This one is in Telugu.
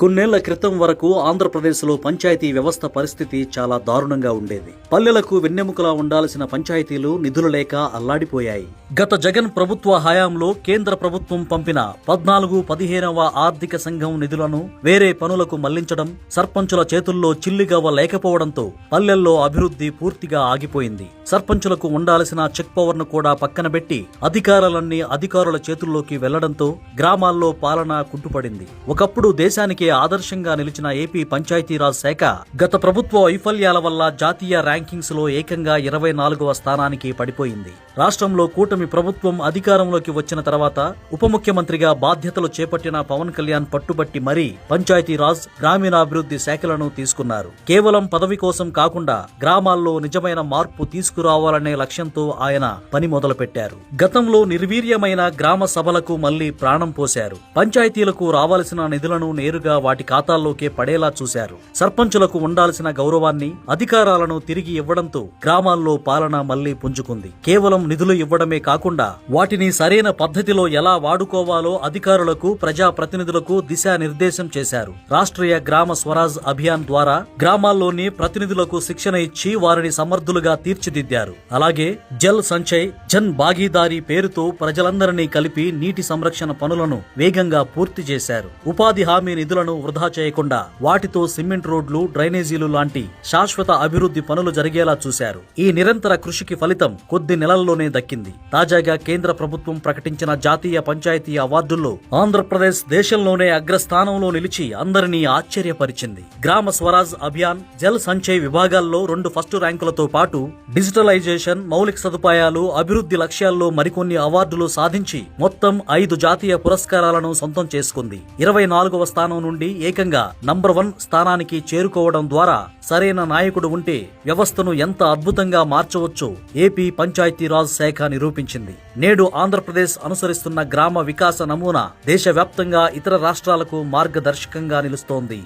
కొన్నేళ్ల క్రితం వరకు ఆంధ్రప్రదేశ్లో పంచాయతీ వ్యవస్థ పరిస్థితి చాలా దారుణంగా ఉండేది. పల్లెలకు వెన్నెముకలా ఉండాల్సిన పంచాయతీలు నిధులు లేక అల్లాడిపోయాయి. గత జగన్ ప్రభుత్వ హయాంలో కేంద్ర ప్రభుత్వం పంపిన 14-15వ ఆర్థిక సంఘం నిధులను వేరే పనులకు మళ్లించడం, సర్పంచుల చేతుల్లో చిల్లిగవ్వ లేకపోవడంతో పల్లెల్లో అభివృద్ధి పూర్తిగా ఆగిపోయింది. సర్పంచులకు ఉండాల్సిన చెక్ పవర్ను కూడా పక్కన పెట్టి అధికారాలన్నీ అధికారుల చేతుల్లోకి వెళ్లడంతో గ్రామాల్లో పాలన కుంటుపడింది. ఒకప్పుడు దేశానికి ఆదర్శంగా నిలిచిన ఏపీ పంచాయతీరాజ్ శాఖ గత ప్రభుత్వ వైఫల్యాల వల్ల జాతీయ ర్యాంకింగ్స్ లో ఏకంగా 24వ స్థానానికి పడిపోయింది. రాష్ట్రంలో కూటమి ప్రభుత్వం అధికారంలోకి వచ్చిన తర్వాత ఉప ముఖ్యమంత్రిగా బాధ్యతలు చేపట్టిన పవన్ కళ్యాణ్ పట్టుబట్టి మరీ పంచాయతీరాజ్, గ్రామీణాభివృద్ధి శాఖలను తీసుకున్నారు. కేవలం పదవి కోసం కాకుండా గ్రామాల్లో నిజమైన మార్పు తీసుకురావాలనే లక్ష్యంతో ఆయన పని మొదలుపెట్టారు. గతంలో నిర్వీర్యమైన గ్రామ సభలకు మళ్లీ ప్రాణం పోశారు. పంచాయతీలకు రావాల్సిన నిధులను నేరుగా వాటి ఖాతాల్లోకే పడేలా చూశారు. సర్పంచులకు ఉండాల్సిన గౌరవాన్ని, అధికారాలను తిరిగి ఇవ్వడంతో గ్రామాల్లో పాలన మళ్లీ పుంజుకుంది. కేవలం నిధులు ఇవ్వడమే కాకుండా వాటిని సరైన పద్ధతిలో ఎలా వాడుకోవాలో అధికారులకు, ప్రజా ప్రతినిధులకు దిశానిర్దేశం చేశారు. రాష్ట్రీయ గ్రామ స్వరాజ్ అభియాన్ ద్వారా గ్రామాల్లోని ప్రతినిధులకు శిక్షణ ఇచ్చి వారిని సమర్థులుగా తీర్చిదిద్దారు. అలాగే జల్ సంచయ్, జన్ భాగీదారీ పేరుతో ప్రజలందరినీ కలిపి నీటి సంరక్షణ పనులను వేగంగా పూర్తి చేశారు. ఉపాధి హామీ నిధులను వృధా చేయకుండా వాటితో సిమెంట్ రోడ్లు, డ్రైనేజీలు లాంటి శాశ్వత అభివృద్ధి పనులు జరిగేలా చూశారు. ఈ నిరంతర కృషికి ఫలితం కొద్ది నెలల్లోనే దక్కింది. తాజాగా కేంద్ర ప్రభుత్వం ప్రకటించిన జాతీయ పంచాయతీ అవార్డుల్లో ఆంధ్రప్రదేశ్ దేశంలోనే అగ్రస్థానంలో నిలిచి అందరినీ ఆశ్చర్యపరిచింది. గ్రామ స్వరాజ్ అభియాన్, జల్ సంచయ్ విభాగాల్లో 2 ఫస్ట్ ర్యాంకులతో పాటు డిజిటలైజేషన్, మౌలిక సదుపాయాలు, అభివృద్ధి లక్ష్యాల్లో మరికొన్ని అవార్డులు సాధించి మొత్తం 5 జాతీయ పురస్కారాలను సొంతం చేసుకుంది. 24వ స్థానం నుండి ఏకంగా నంబర్ 1 స్థానానికి చేరుకోవడం ద్వారా సరైన నాయకుడు ఉంటే వ్యవస్థను ఎంత అద్భుతంగా మార్చవచ్చో ఏపీ పంచాయతీరాజ్ శాఖ నిరూపించింది. నేడు ఆంధ్రప్రదేశ్ అనుసరిస్తున్న గ్రామ వికాస నమూనా దేశవ్యాప్తంగా ఇతర రాష్ట్రాలకు మార్గదర్శకంగా నిలుస్తోంది.